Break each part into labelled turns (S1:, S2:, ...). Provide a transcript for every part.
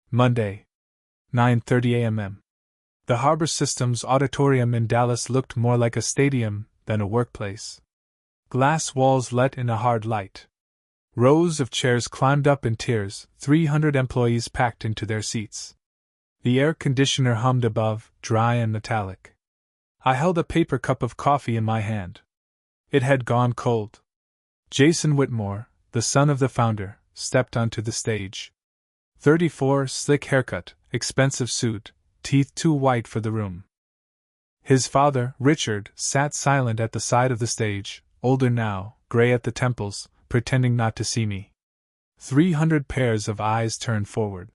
S1: Monday, 9:30 a.m. The Harbor Systems Auditorium in Dallas looked more like a stadium than a workplace. Glass walls let in a hard light. Rows of chairs climbed up in tiers, 300 employees packed into their seats. The air conditioner hummed above, dry and metallic. I held a paper cup of coffee in my hand. It had gone cold. Jason Whitmore, the son of the founder, stepped onto the stage. 34, slick haircut, expensive suit, teeth too white for the room. His father, Richard, sat silent at the side of the stage, older now, gray at the temples, pretending not to see me. 300 pairs of eyes turned forward.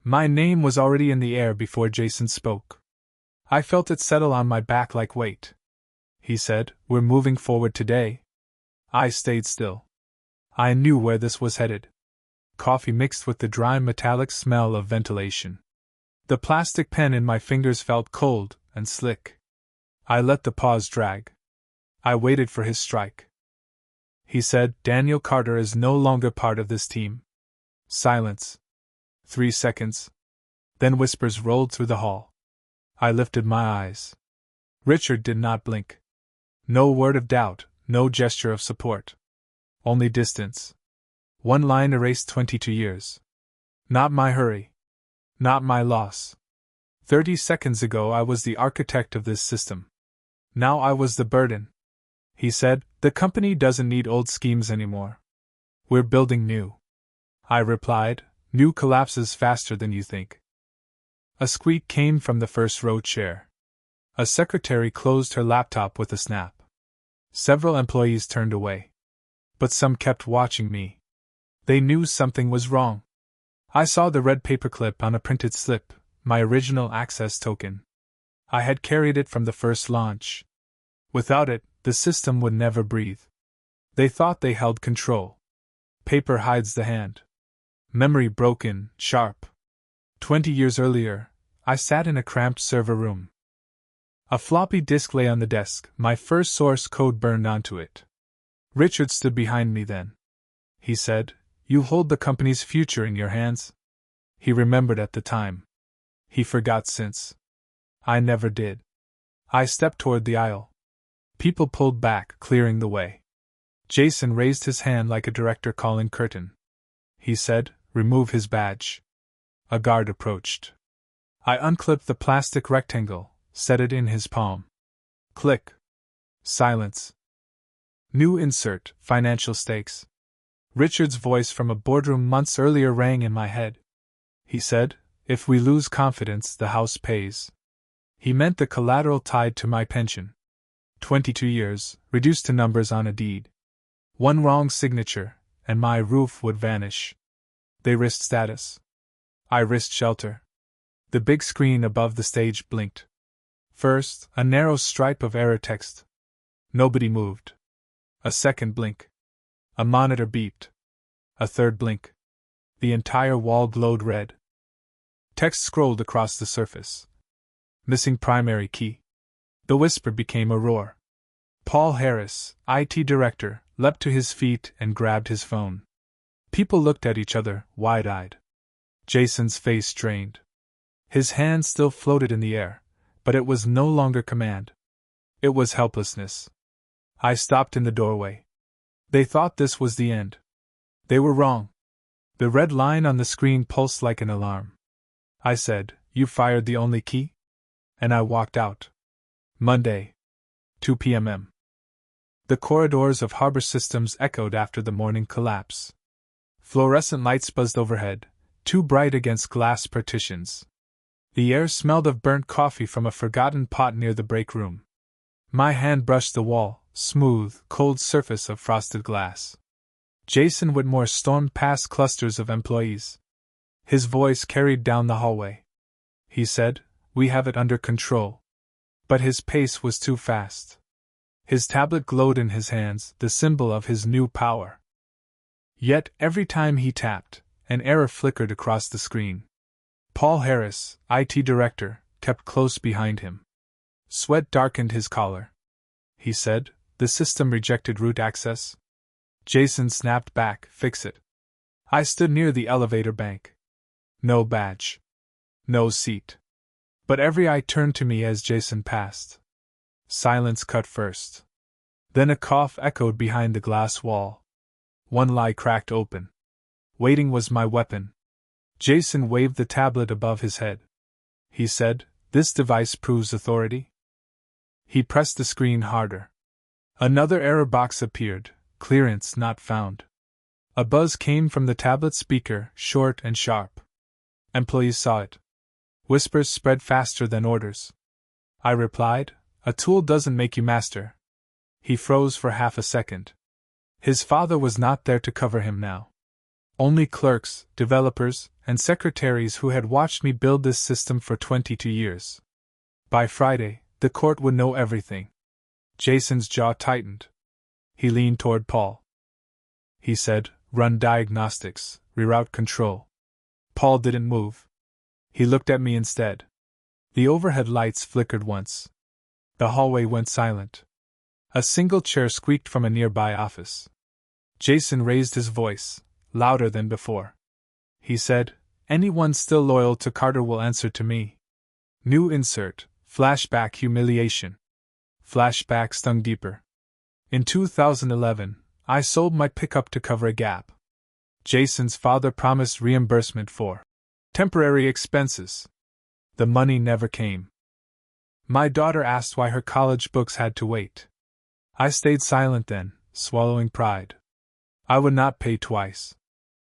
S1: My name was already in the air before Jason spoke. I felt it settle on my back like weight. He said, "We're moving forward today." I stayed still. I knew where this was headed. Coffee mixed with the dry metallic smell of ventilation. The plastic pen in my fingers felt cold and slick. I let the pause drag. I waited for his strike. He said, "Daniel Carter is no longer part of this team." Silence. 3 seconds. Then whispers rolled through the hall. I lifted my eyes. Richard did not blink. No word of doubt, no gesture of support. Only distance. One line erased 22 years. Not my hurry. Not my loss. 30 seconds ago I was the architect of this system. Now I was the burden. He said, "The company doesn't need old schemes anymore. We're building new." I replied, "New collapses faster than you think." A squeak came from the first row chair. A secretary closed her laptop with a snap. Several employees turned away. But some kept watching me. They knew something was wrong. I saw the red paperclip on a printed slip, my original access token. I had carried it from the first launch. Without it, the system would never breathe. They thought they held control. Paper hides the hand. Memory broken, sharp. 20 years earlier, I sat in a cramped server room. A floppy disk lay on the desk, my first source code burned onto it. Richard stood behind me then. He said, "You hold the company's future in your hands." He remembered at the time. He forgot since. I never did. I stepped toward the aisle. People pulled back, clearing the way. Jason raised his hand like a director calling curtain. He said, "Remove his badge." A guard approached. I unclipped the plastic rectangle, set it in his palm. Click. Silence. New insert, financial stakes. Richard's voice from a boardroom months earlier rang in my head. He said, "If we lose confidence, the house pays." He meant the collateral tied to my pension. 22 years, reduced to numbers on a deed. One wrong signature, and my roof would vanish. They risked status. I risked shelter. The big screen above the stage blinked. First, a narrow stripe of error text. Nobody moved. A second blink. A monitor beeped. A third blink. The entire wall glowed red. Text scrolled across the surface. Missing primary key. The whisper became a roar. Paul Harris, IT director, leapt to his feet and grabbed his phone. People looked at each other, wide-eyed. Jason's face strained. His hand still floated in the air, but it was no longer command. It was helplessness. I stopped in the doorway. They thought this was the end. They were wrong. The red line on the screen pulsed like an alarm. I said, "You fired the only key?" And I walked out. Monday, 2 p.m. The corridors of Harbor Systems echoed after the morning collapse. Fluorescent lights buzzed overhead, too bright against glass partitions. The air smelled of burnt coffee from a forgotten pot near the break room. My hand brushed the wall, smooth, cold surface of frosted glass. Jason Whitmore stormed past clusters of employees. His voice carried down the hallway. He said, "We have it under control." But his pace was too fast. His tablet glowed in his hands, the symbol of his new power. Yet, every time he tapped, an error flickered across the screen. Paul Harris, IT director, kept close behind him. Sweat darkened his collar. He said, "The system rejected root access." Jason snapped back, "Fix it." I stood near the elevator bank. No badge. No seat. But every eye turned to me as Jason passed. Silence cut first. Then a cough echoed behind the glass wall. One lie cracked open. Waiting was my weapon. Jason waved the tablet above his head. He said, "This device proves authority." He pressed the screen harder. Another error box appeared, clearance not found. A buzz came from the tablet speaker, short and sharp. Employees saw it. Whispers spread faster than orders. I replied, "A tool doesn't make you master." He froze for half a second. His father was not there to cover him now. Only clerks, developers, and secretaries who had watched me build this system for 22 years. By Friday, the court would know everything. Jason's jaw tightened. He leaned toward Paul. He said, "Run diagnostics, reroute control." Paul didn't move. He looked at me instead. The overhead lights flickered once. The hallway went silent. A single chair squeaked from a nearby office. Jason raised his voice, louder than before. He said, "Anyone still loyal to Carter will answer to me." New insert, flashback humiliation. Flashback stung deeper. In 2011, I sold my pickup to cover a gap. Jason's father promised reimbursement for temporary expenses. The money never came. My daughter asked why her college books had to wait. I stayed silent then, swallowing pride. I would not pay twice.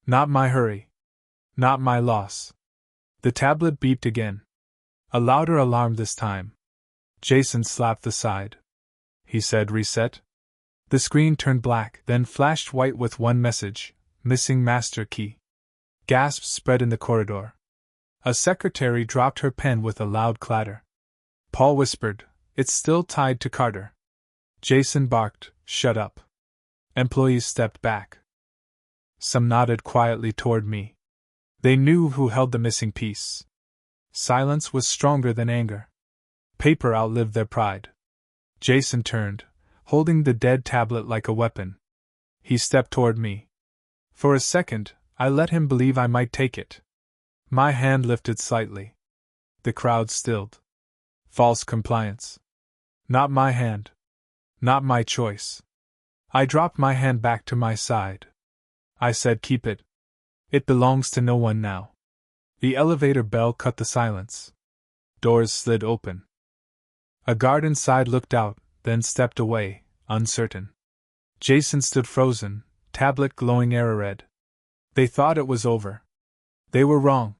S1: Not my hurry. Not my loss. The tablet beeped again. A louder alarm this time. Jason slapped the side. He said, "Reset." The screen turned black, then flashed white with one message: "Missing master key." Gasps spread in the corridor. A secretary dropped her pen with a loud clatter. Paul whispered, "It's still tied to Carter." Jason barked, "Shut up." Employees stepped back. Some nodded quietly toward me. They knew who held the missing piece. Silence was stronger than anger. Paper outlived their pride. Jason turned, holding the dead tablet like a weapon. He stepped toward me. For a second, I let him believe I might take it. My hand lifted slightly. The crowd stilled. False compliance. Not my hand. Not my choice. I dropped my hand back to my side. I said, "Keep it. It belongs to no one now." The elevator bell cut the silence. Doors slid open. A guard inside looked out, then stepped away, uncertain. Jason stood frozen, tablet glowing error red. They thought it was over. They were wrong.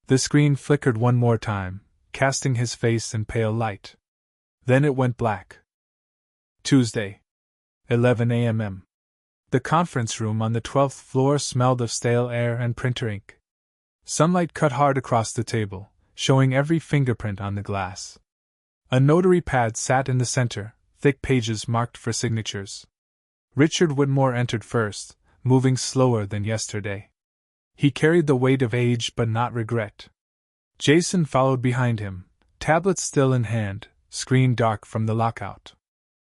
S1: The screen flickered one more time, casting his face in pale light. Then it went black. Tuesday, 11 a.m. The conference room on the 12th floor smelled of stale air and printer ink. Sunlight cut hard across the table, showing every fingerprint on the glass. A notary pad sat in the center, thick pages marked for signatures. Richard Whitmore entered first, moving slower than yesterday. He carried the weight of age but not regret. Jason followed behind him, tablet still in hand, screen dark from the lockout.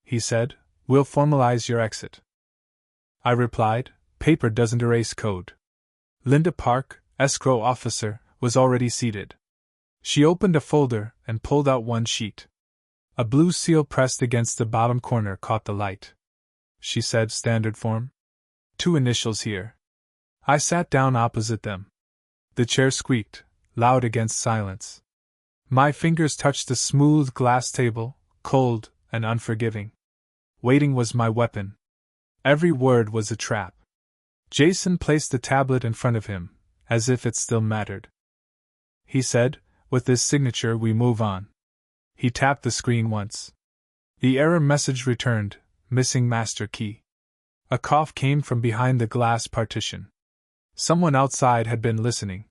S1: He said, "We'll formalize your exit." I replied, "Paper doesn't erase code." Linda Park, escrow officer, was already seated. She opened a folder and pulled out one sheet. A blue seal pressed against the bottom corner caught the light. She said, "Standard form? 2 initials here." I sat down opposite them. The chair squeaked, loud against silence. My fingers touched the smooth glass table, cold and unforgiving. Waiting was my weapon. Every word was a trap. Jason placed the tablet in front of him, as if it still mattered. He said, "With this signature we move on." He tapped the screen once. The error message returned, "Missing master key." A cough came from behind the glass partition. Someone outside had been listening.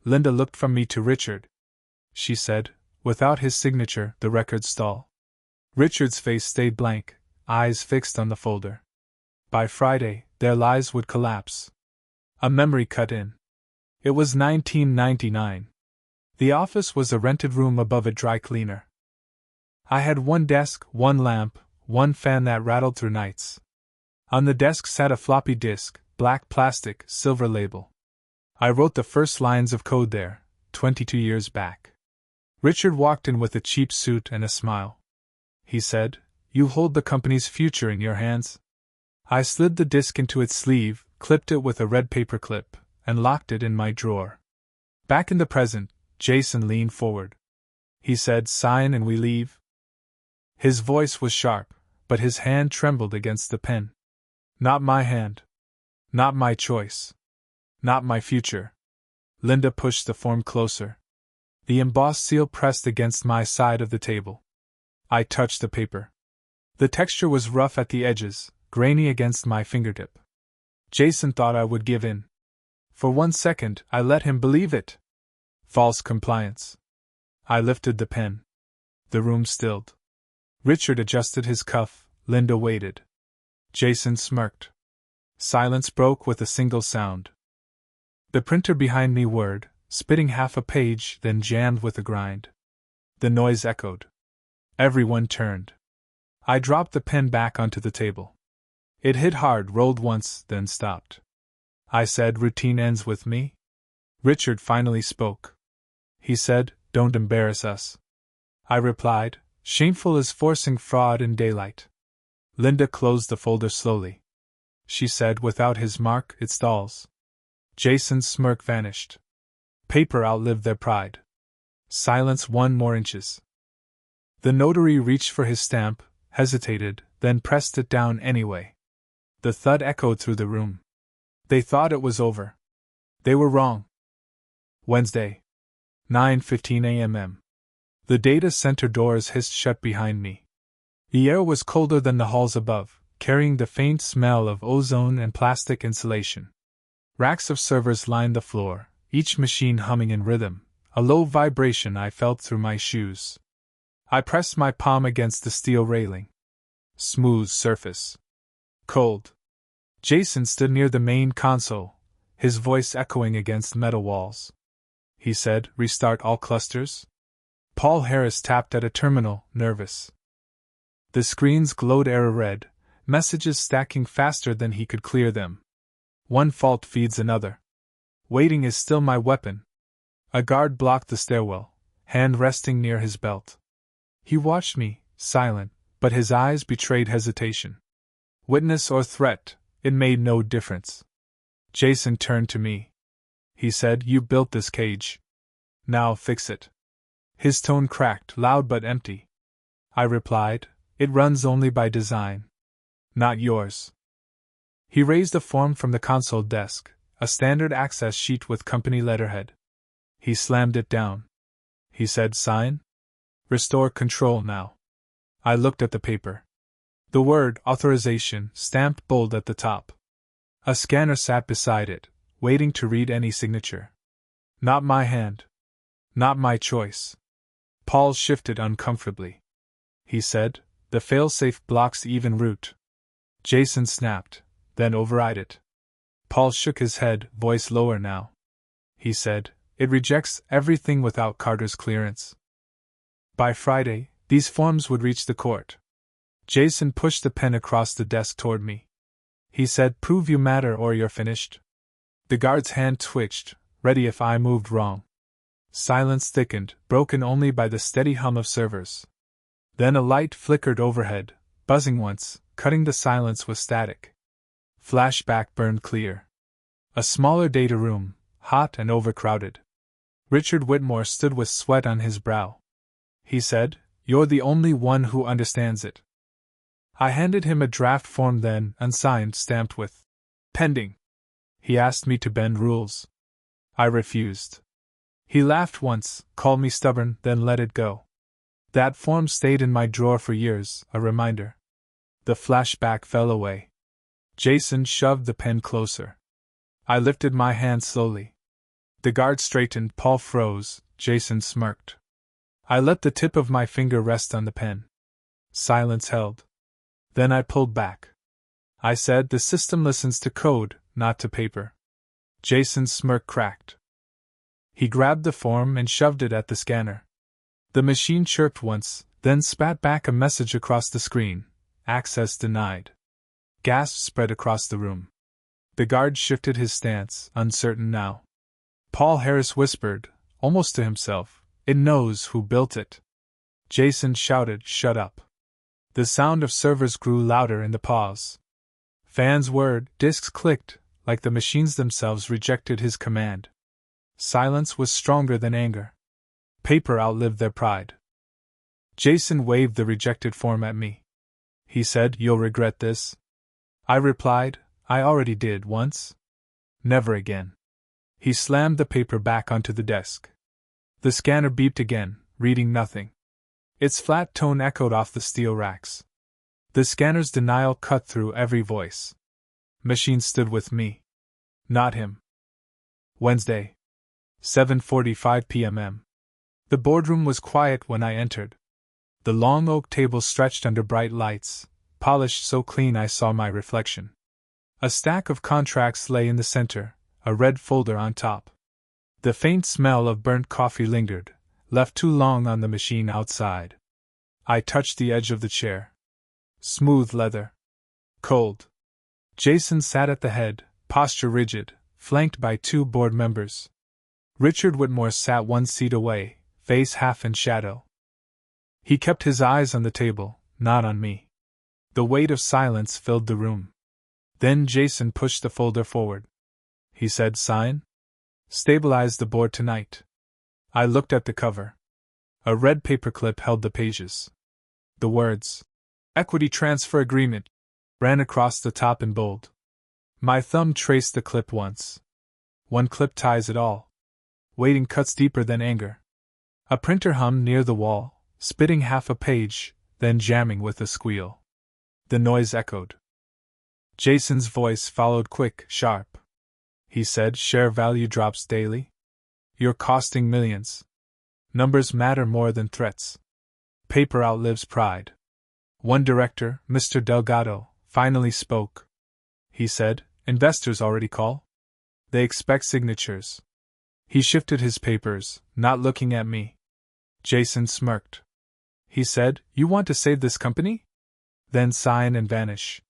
S1: Linda looked from me to Richard. She said, "Without his signature, the records stall." Richard's face stayed blank, eyes fixed on the folder. By Friday, their lives would collapse. A memory cut in. It was 1999. The office was a rented room above a dry cleaner. I had one desk, one lamp, one fan that rattled through nights. On the desk sat a floppy disk, black plastic, silver label. I wrote the first lines of code there, 22 years back. Richard walked in with a cheap suit and a smile. He said, "You hold the company's future in your hands." I slid the disk into its sleeve, clipped it with a red paper clip, and locked it in my drawer. Back in the present, Jason leaned forward. He said, "Sign and we leave." His voice was sharp, but his hand trembled against the pen. Not my hand. Not my choice. Not my future. Linda pushed the form closer. The embossed seal pressed against my side of the table. I touched the paper. The texture was rough at the edges, grainy against my fingertip. Jason thought I would give in. For 1 second, I let him believe it. False compliance. I lifted the pen. The room stilled. Richard adjusted his cuff, Linda waited. Jason smirked. Silence broke with a single sound. The printer behind me whirred, spitting half a page, then jammed with a grind. The noise echoed. Everyone turned. I dropped the pen back onto the table. It hit hard, rolled once, then stopped. I said, "Routine ends with me?" Richard finally spoke. He said, "Don't embarrass us." I replied, "Shameful as forcing fraud in daylight." Linda closed the folder slowly. She said, "Without his mark, it stalls." Jason's smirk vanished. Paper outlived their pride. Silence 1 more inches. The notary reached for his stamp, hesitated, then pressed it down anyway. The thud echoed through the room. They thought it was over. They were wrong. Wednesday, 9:15 a.m. The data center doors hissed shut behind me. The air was colder than the halls above, carrying the faint smell of ozone and plastic insulation. Racks of servers lined the floor, each machine humming in rhythm, a low vibration I felt through my shoes. I pressed my palm against the steel railing. Smooth surface. Cold. Jason stood near the main console, his voice echoing against metal walls. He said, "Restart all clusters?" Paul Harris tapped at a terminal, nervous. The screens glowed error red, messages stacking faster than he could clear them. One fault feeds another. Waiting is still my weapon. A guard blocked the stairwell, hand resting near his belt. He watched me, silent, but his eyes betrayed hesitation. Witness or threat, it made no difference. Jason turned to me. He said, "You built this cage. Now fix it." His tone cracked, loud but empty. I replied, "It runs only by design. Not yours." He raised a form from the console desk, a standard access sheet with company letterhead. He slammed it down. He said, "Sign? Restore control now." I looked at the paper. The word authorization stamped bold at the top. A scanner sat beside it, waiting to read any signature. Not my hand. Not my choice. Paul shifted uncomfortably. He said, "The failsafe blocks even root." Jason snapped, then override it. Paul shook his head, voice lower now. He said, "It rejects everything without Carter's clearance." By Friday, these forms would reach the court. Jason pushed the pen across the desk toward me. He said, "Prove you matter or you're finished." The guard's hand twitched, ready if I moved wrong. Silence thickened, broken only by the steady hum of servers. Then a light flickered overhead, buzzing once, cutting the silence with static. Flashback burned clear. A smaller data room, hot and overcrowded. Richard Whitmore stood with sweat on his brow. He said, "You're the only one who understands it." I handed him a draft form then, unsigned, stamped with pending. He asked me to bend rules. I refused. He laughed once, called me stubborn, then let it go. That form stayed in my drawer for years, a reminder. The flashback fell away. Jason shoved the pen closer. I lifted my hand slowly. The guard straightened, Paul froze, Jason smirked. I let the tip of my finger rest on the pen. Silence held. Then I pulled back. I said, "The system listens to code, not to paper." Jason's smirk cracked. He grabbed the form and shoved it at the scanner. The machine chirped once, then spat back a message across the screen. Access denied. Gasps spread across the room. The guard shifted his stance, uncertain now. Paul Harris whispered, almost to himself, "It knows who built it." Jason shouted, "Shut up." The sound of servers grew louder in the pause. Fans whirred, discs clicked, like the machines themselves rejected his command. Silence was stronger than anger. Paper outlived their pride. Jason waved the rejected form at me. He said, "You'll regret this." I replied, "I already did once. Never again." He slammed the paper back onto the desk. The scanner beeped again, reading nothing. Its flat tone echoed off the steel racks. The scanner's denial cut through every voice. Machine stood with me. Not him. Wednesday, 7:45 p.m. The boardroom was quiet when I entered. The long oak table stretched under bright lights, polished so clean I saw my reflection. A stack of contracts lay in the center, a red folder on top. The faint smell of burnt coffee lingered, left too long on the machine outside. I touched the edge of the chair. Smooth leather. Cold. Jason sat at the head, posture rigid, flanked by two board members. Richard Whitmore sat one seat away, face half in shadow. He kept his eyes on the table, not on me. The weight of silence filled the room. Then Jason pushed the folder forward. He said, "Sign? Stabilize the board tonight." I looked at the cover. A red paperclip held the pages. The words, "Equity Transfer Agreement," ran across the top in bold. My thumb traced the clip once. One clip ties it all. Waiting cuts deeper than anger. A printer hummed near the wall, spitting half a page, then jamming with a squeal. The noise echoed. Jason's voice followed quick, sharp. He said, "Share value drops daily. You're costing millions. Numbers matter more than threats. Paper outlives pride." One director, Mr. Delgado, finally spoke. He said, "Investors already call? They expect signatures." He shifted his papers, not looking at me. Jason smirked. He said, "You want to save this company? Then sign and vanish."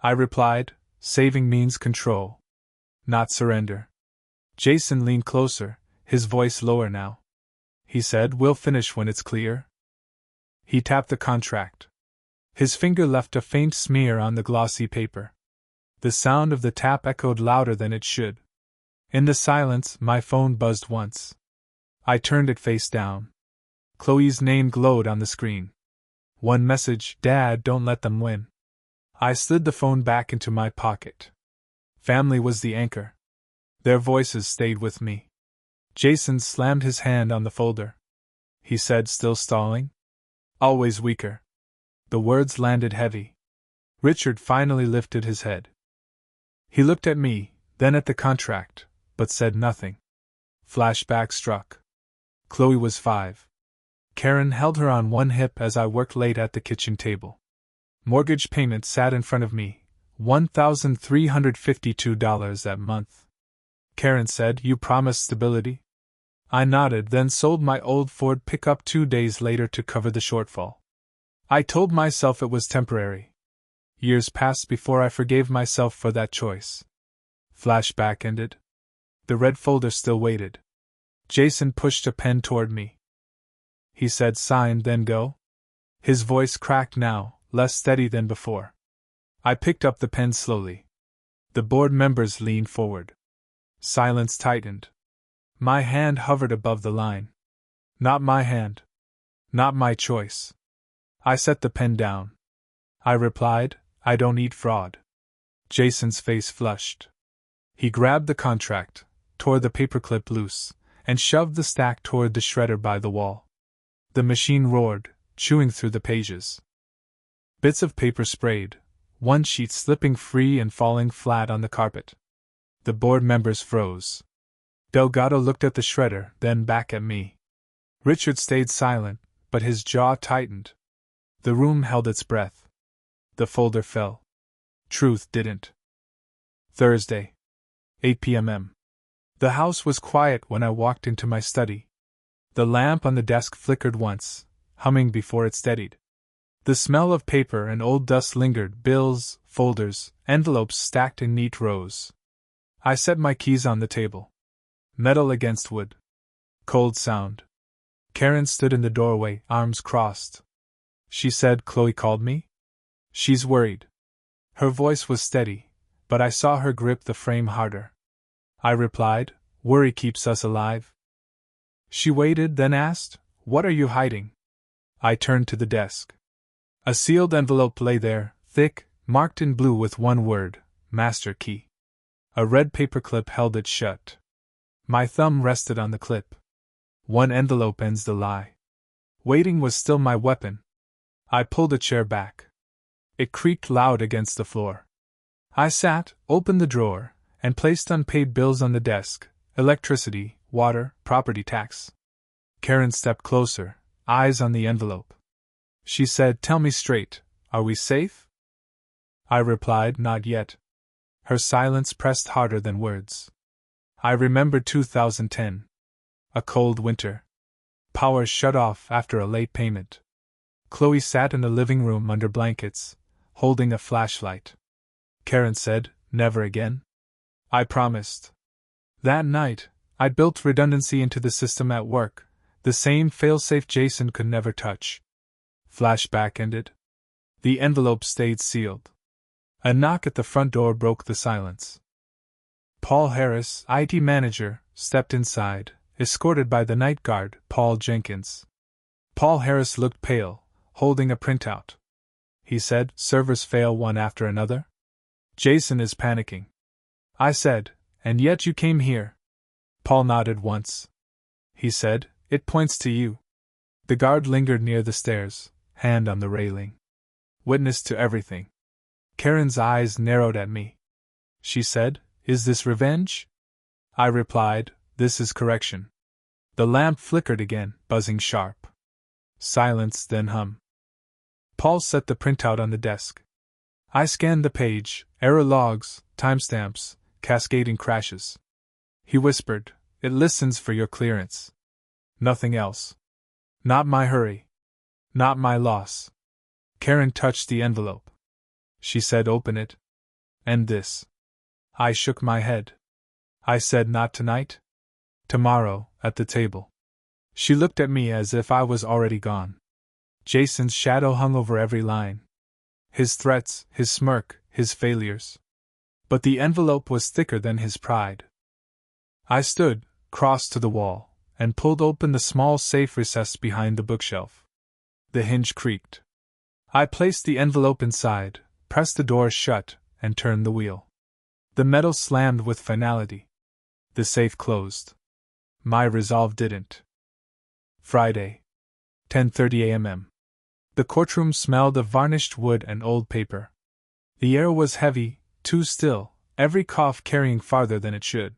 S1: I replied, "Saving means control, not surrender." Jason leaned closer, his voice lower now. He said, "We'll finish when it's clear." He tapped the contract. His finger left a faint smear on the glossy paper. The sound of the tap echoed louder than it should. In the silence, my phone buzzed once. I turned it face down. Chloe's name glowed on the screen. One message, "Dad, don't let them win." I slid the phone back into my pocket. Family was the anchor. Their voices stayed with me. Jason slammed his hand on the folder. He said, "Still stalling?" "Always weaker." The words landed heavy. Richard finally lifted his head. He looked at me, then at the contract, but said nothing. Flashback struck. Chloe was 5. Karen held her on one hip as I worked late at the kitchen table. Mortgage payment sat in front of me, $1,352 that month. Karen said, "You promised stability?" I nodded, then sold my old Ford pickup 2 days later to cover the shortfall. I told myself it was temporary. Years passed before I forgave myself for that choice. Flashback ended. The red folder still waited. Jason pushed a pen toward me. He said, "Sign, then go." His voice cracked now, less steady than before. I picked up the pen slowly. The board members leaned forward. Silence tightened. My hand hovered above the line. Not my hand. Not my choice. I set the pen down. I replied, "I don't eat fraud." Jason's face flushed. He grabbed the contract, tore the paperclip loose, and shoved the stack toward the shredder by the wall. The machine roared, chewing through the pages. Bits of paper sprayed, one sheet slipping free and falling flat on the carpet. The board members froze. Delgado looked at the shredder, then back at me. Richard stayed silent, but his jaw tightened. The room held its breath. The folder fell. Truth didn't. Thursday, 8 p.m. The house was quiet when I walked into my study. The lamp on the desk flickered once, humming before it steadied. The smell of paper and old dust lingered, bills, folders, envelopes stacked in neat rows. I set my keys on the table. Metal against wood. Cold sound. Karen stood in the doorway, arms crossed. She said, "Chloe called me?" "She's worried." Her voice was steady, but I saw her grip the frame harder. I replied, "Worry keeps us alive." She waited, then asked, "What are you hiding?" I turned to the desk. A sealed envelope lay there, thick, marked in blue with one word, "Master Key." A red paperclip held it shut. My thumb rested on the clip. One envelope ends the lie. Waiting was still my weapon. I pulled a chair back. It creaked loud against the floor. I sat, opened the drawer, and placed unpaid bills on the desk: electricity, water, property tax. Karen stepped closer, eyes on the envelope. She said, "Tell me straight, are we safe?" I replied, "Not yet." Her silence pressed harder than words. I remembered 2010. A cold winter. Power shut off after a late payment. Chloe sat in the living room under blankets, holding a flashlight. Karen said, "Never again?" I promised. That night, I built redundancy into the system at work, the same failsafe Jason could never touch. Flashback ended. The envelope stayed sealed. A knock at the front door broke the silence. Paul Harris, IT manager, stepped inside, escorted by the night guard, Paul Jenkins. Paul Harris looked pale, holding a printout. He said, "Servers fail one after another? Jason is panicking." I said, "And yet you came here." Paul nodded once. He said, "It points to you." The guard lingered near the stairs, hand on the railing. Witness to everything. Karen's eyes narrowed at me. She said, "Is this revenge?" I replied, "This is correction." The lamp flickered again, buzzing sharp. Silence, then hum. Paul set the printout on the desk. I scanned the page, error logs, timestamps, cascading crashes. He whispered, "It listens for your clearance. Nothing else. Not my hurry. Not my loss." Karen touched the envelope. She said, "Open it." "And this?" I shook my head. I said, "Not tonight. Tomorrow, at the table." She looked at me as if I was already gone. Jason's shadow hung over every line. His threats, his smirk, his failures. But the envelope was thicker than his pride. I stood, crossed to the wall, and pulled open the small safe recessed behind the bookshelf. The hinge creaked. I placed the envelope inside, pressed the door shut, and turned the wheel. The metal slammed with finality. The safe closed. My resolve didn't. Friday, 10:30 a.m. The courtroom smelled of varnished wood and old paper. The air was heavy, too still, every cough carrying farther than it should.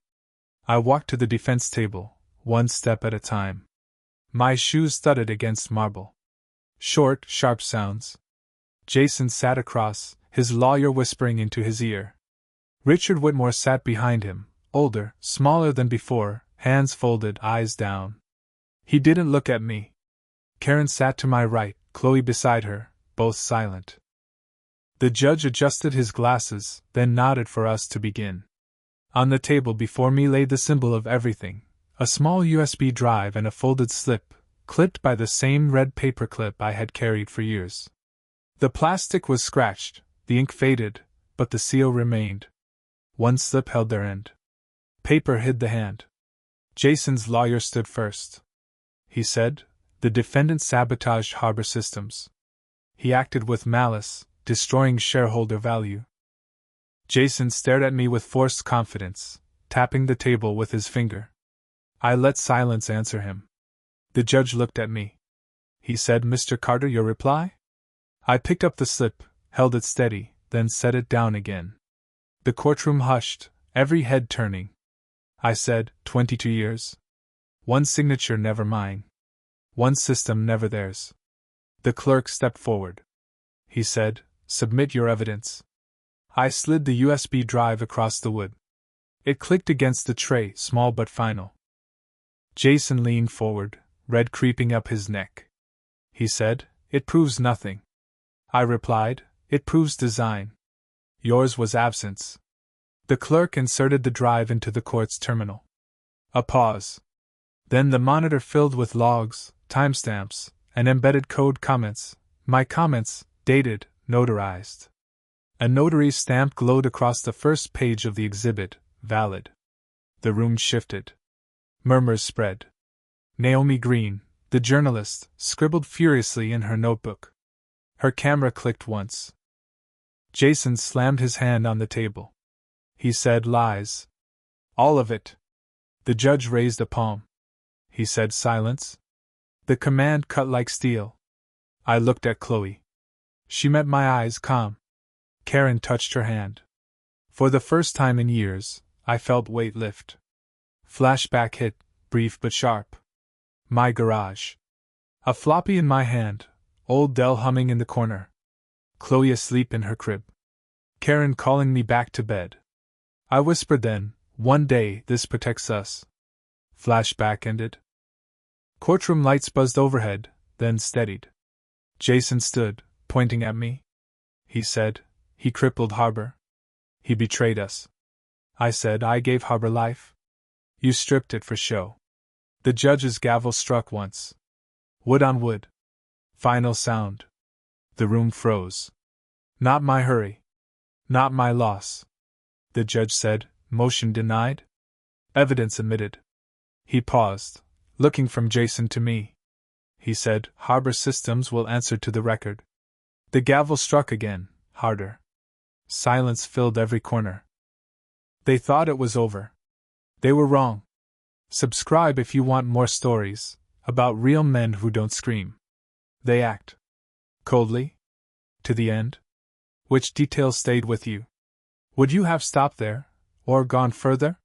S1: I walked to the defense table, one step at a time. My shoes thudded against marble. Short, sharp sounds. Jason sat across, his lawyer whispering into his ear. Richard Whitmore sat behind him, older, smaller than before, hands folded, eyes down. He didn't look at me. Karen sat to my right, Chloe beside her, both silent. The judge adjusted his glasses, then nodded for us to begin. On the table before me lay the symbol of everything, a small USB drive and a folded slip, clipped by the same red paper clip I had carried for years. The plastic was scratched, the ink faded, but the seal remained. One slip held their end. Paper hid the hand. Jason's lawyer stood first. He said, "The defendant sabotaged Harbor Systems. He acted with malice, destroying shareholder value." Jason stared at me with forced confidence, tapping the table with his finger. I let silence answer him. The judge looked at me. He said, "Mr. Carter, your reply?" I picked up the slip, held it steady, then set it down again. The courtroom hushed, every head turning. I said, 22 years. One signature, never mine. One system, never theirs. The clerk stepped forward. He said, "Submit your evidence." I slid the USB drive across the wood. It clicked against the tray, small but final. Jason leaned forward, red creeping up his neck. He said, "It proves nothing." I replied, "It proves design. Yours was absence." The clerk inserted the drive into the court's terminal. A pause. Then the monitor filled with logs, timestamps, and embedded code comments. My comments, dated, notarized. A notary's stamp glowed across the first page of the exhibit, valid. The room shifted. Murmurs spread. Naomi Green, the journalist, scribbled furiously in her notebook. Her camera clicked once. Jason slammed his hand on the table. He said, lies. All of it. The judge raised a palm. He said, silence. The command cut like steel. I looked at Chloe. She met my eyes calm. Karen touched her hand. For the first time in years, I felt weight lift. Flashback hit, brief but sharp. My garage. A floppy in my hand, old Dell humming in the corner. Chloe asleep in her crib. Karen calling me back to bed. I whispered then, one day this protects us. Flashback ended. Courtroom lights buzzed overhead, then steadied. Jason stood, pointing at me. He said, he crippled Harbor. He betrayed us. I said, I gave Harbor life. You stripped it for show. The judge's gavel struck once. Wood on wood. Final sound. The room froze. Not my hurry. Not my loss. The judge said, motion denied? Evidence admitted. He paused, looking from Jason to me. He said, Harbor Systems will answer to the record. The gavel struck again, harder. Silence filled every corner. They thought it was over. They were wrong. Subscribe if you want more stories about real men who don't scream. They act. Coldly? To the end? Which details stayed with you? Would you have stopped there, or gone further?